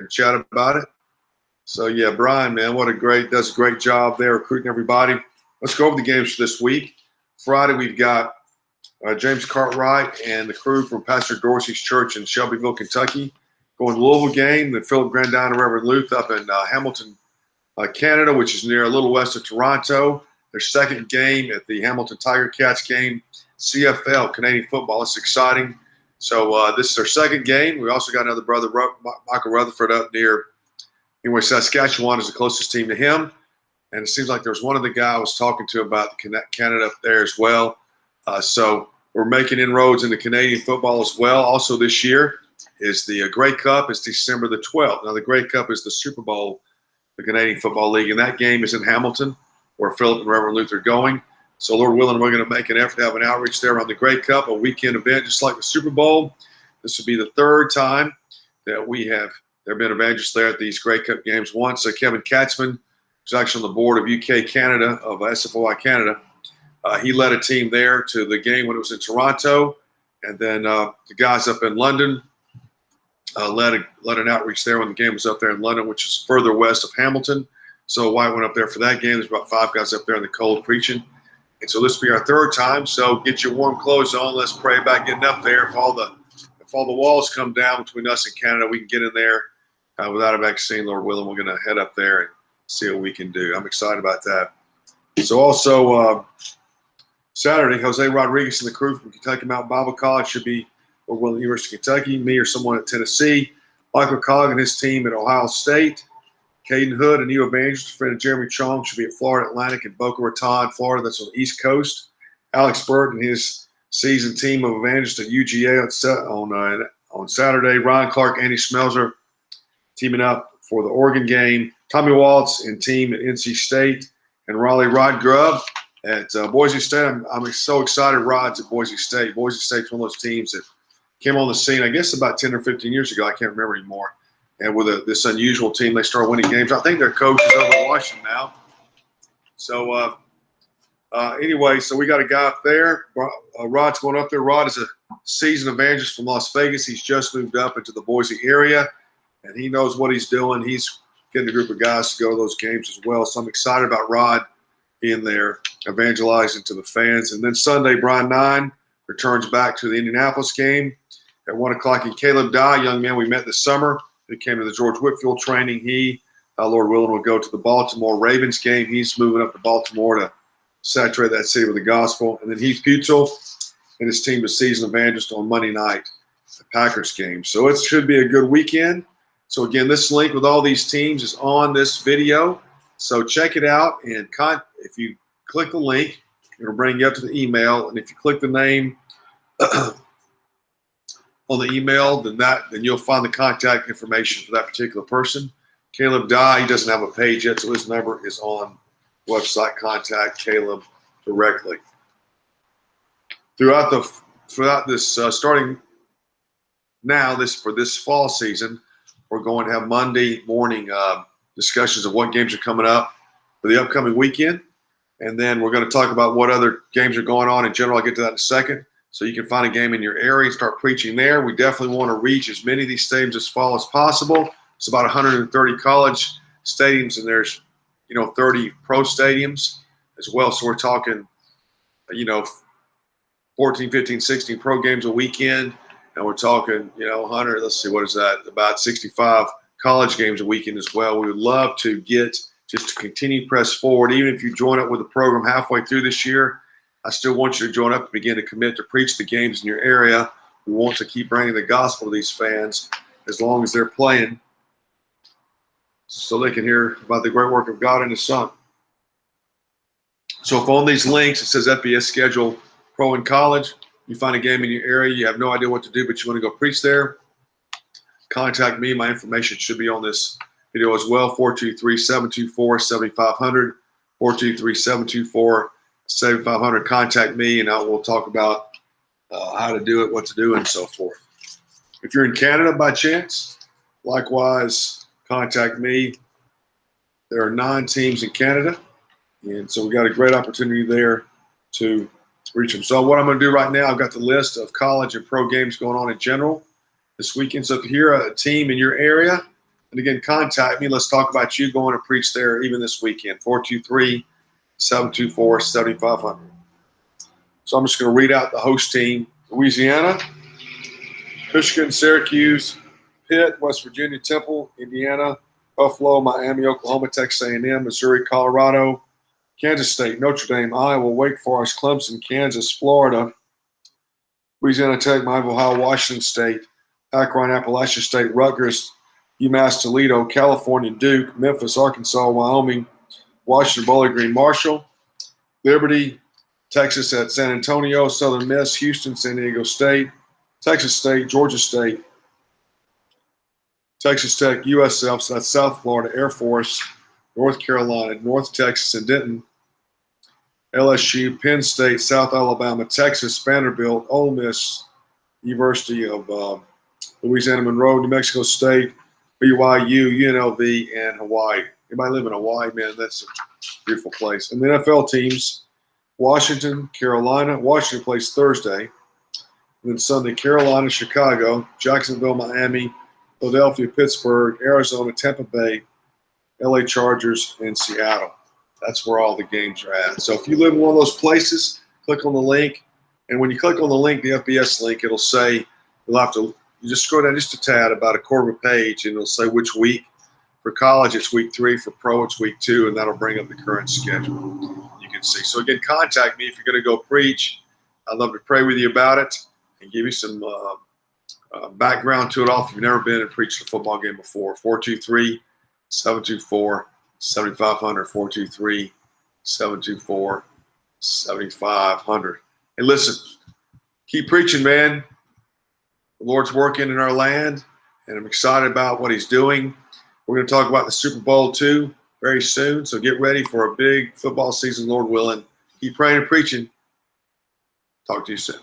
and chat about it. So, yeah, Brian, man, does a great job there recruiting everybody. Let's go over the games for this week. Friday, we've got James Cartwright and the crew from Pastor Dorsey's church in Shelbyville, Kentucky, going to Louisville game. Then Philip Grandine and Reverend Luth up in Hamilton, Canada, which is near a little west of Toronto. Their second game at the Hamilton Tiger Cats game, CFL, Canadian football. It's exciting. So this is their second game. We also got another brother, Michael Rutherford, up near Saskatchewan is the closest team to him. And it seems like there's one of the guys I was talking to about Canada up there as well. So we're making inroads into Canadian football as well. Also this year is the Grey Cup. It's December the 12th. Now the Grey Cup is the Super Bowl, the Canadian Football League, and that game is in Hamilton where Philip and Reverend Luth are going. So Lord willing, we're going to make an effort to have an outreach there on the Grey Cup, a weekend event just like the Super Bowl. This will be the third time that there have been evangelists there at these Grey Cup games. Once Kevin Katzman, who's actually on the board of UK Canada, of SFOI Canada, he led a team there to the game when it was in Toronto. And then the guys up in London led an outreach there when the game was up there in London, which is further west of Hamilton. So White went up there for that game. There's about 5 guys up there in the cold preaching. And so this will be our third time. So get your warm clothes on. Let's pray about getting up there. If all the walls come down between us and Canada, we can get in there without a vaccine. Lord willing, we're going to head up there and see what we can do. I'm excited about that. So also Saturday, Jose Rodriguez and the crew from Kentucky Mountain Bible College should be over at the University of Kentucky, me or someone at Tennessee. Michael Cogg and his team at Ohio State. Caden Hood, a new evangelist, friend of Jeremy Chong, should be at Florida Atlantic in Boca Raton, Florida. That's on the East Coast. Alex Burt and his seasoned team of evangelists at UGA on Saturday. Ryan Clark, Andy Smelzer teaming up for the Oregon game. Tommy Waltz and team at NC State. And Raleigh Rod Grubb at Boise State. I'm so excited Rod's at Boise State. Boise State's one of those teams that came on the scene, I guess, about 10 or 15 years ago. I can't remember anymore. And with this unusual team, they started winning games. I think their coach is over in Washington now. So anyway, so we got a guy up there. Rod's going up there. Rod is a seasoned evangelist from Las Vegas. He's just moved up into the Boise area, and he knows what he's doing. He's getting a group of guys to go to those games as well. So I'm excited about Rod being there, evangelizing to the fans. And then Sunday, Brian 9 returns back to the Indianapolis game at 1 o'clock. And Caleb Dye, young man we met this summer, who came to the George Whitfield training. He, Lord willing, will go to the Baltimore Ravens game. He's moving up to Baltimore to saturate that city with the gospel. And then Heath Butzel and his team is seasoned evangelist on Monday night, the Packers game. So it should be a good weekend. So again, this link with all these teams is on this video. So check it out, and if you click the link, it'll bring you up to the email. And if you click the name on the email, then you'll find the contact information for that particular person. Caleb Dye, he doesn't have a page yet, so his number is on the website. Contact Caleb directly. Throughout this starting now for this fall season, we're going to have Monday morning discussions of what games are coming up for the upcoming weekend, and then we're going to talk about what other games are going on in general. I'll get to that in a second. So you can find a game in your area and start preaching there. We definitely want to reach as many of these stadiums this fall as possible. It's about 130 college stadiums, and there's 30 pro stadiums as well. So we're talking 14, 15, 16 pro games a weekend, and we're talking 100. Let's see, what is that? About 65 college games a weekend as well. We would love to continue to press forward. Even if you join up with the program halfway through this year, I still want you to join up and begin to commit to preach the games in your area. We want to keep bringing the gospel to these fans as long as they're playing, so they can hear about the great work of God and His Son. So if on these links it says FBS schedule pro and college, you find a game in your area, you have no idea what to do, but you want to go preach there, contact me. My information should be on this video as well, 423-724-7500, 423-724-7500. Contact me, and we'll talk about how to do it, what to do, and so forth. If you're in Canada by chance, likewise, contact me. There are 9 teams in Canada, and so we got a great opportunity there to reach them. So what I'm going to do right now, I've got the list of college and pro games going on in general this weekend. So if you're a team in your area And again, contact me. Let's talk about you going to preach there even this weekend. 423-724-7500. So I'm just going to read out the host team. Louisiana, Michigan, Syracuse, Pitt, West Virginia, Temple, Indiana, Buffalo, Miami, Oklahoma, Texas A&M, Missouri, Colorado, Kansas State, Notre Dame, Iowa, Wake Forest, Clemson, Kansas, Florida, Louisiana Tech, Miami, Ohio, Washington State, Akron, Appalachian State, Rutgers, UMass, Toledo, California, Duke, Memphis, Arkansas, Wyoming, Washington, Bowling Green, Marshall, Liberty, Texas at San Antonio, Southern Miss, Houston, San Diego State, Texas State, Georgia State, Texas Tech, USF, so that's South Florida, Air Force, North Carolina, North Texas and Denton, LSU, Penn State, South Alabama, Texas, Vanderbilt, Ole Miss, University of Louisiana Monroe, New Mexico State, BYU, UNLV, and Hawaii. Anybody live in Hawaii, man? That's a beautiful place. And the NFL teams, Washington, Carolina. Washington plays Thursday. And then Sunday, Carolina, Chicago, Jacksonville, Miami, Philadelphia, Pittsburgh, Arizona, Tampa Bay, LA Chargers, and Seattle. That's where all the games are at. So if you live in one of those places, click on the link. And when you click on the link, the FBS link, it'll say, you just scroll down just a tad, about a quarter of a page, and it'll say which week. For college, it's week 3. For pro, it's week 2, and that'll bring up the current schedule. You can see. So again, contact me if you're going to go preach. I'd love to pray with you about it and give you some background to it all if you've never been and preached a football game before. 423-724-7500, 423-724-7500. Hey, listen, keep preaching, man. The Lord's working in our land, and I'm excited about what he's doing. We're going to talk about the Super Bowl, too, very soon, so get ready for a big football season, Lord willing. Keep praying and preaching. Talk to you soon.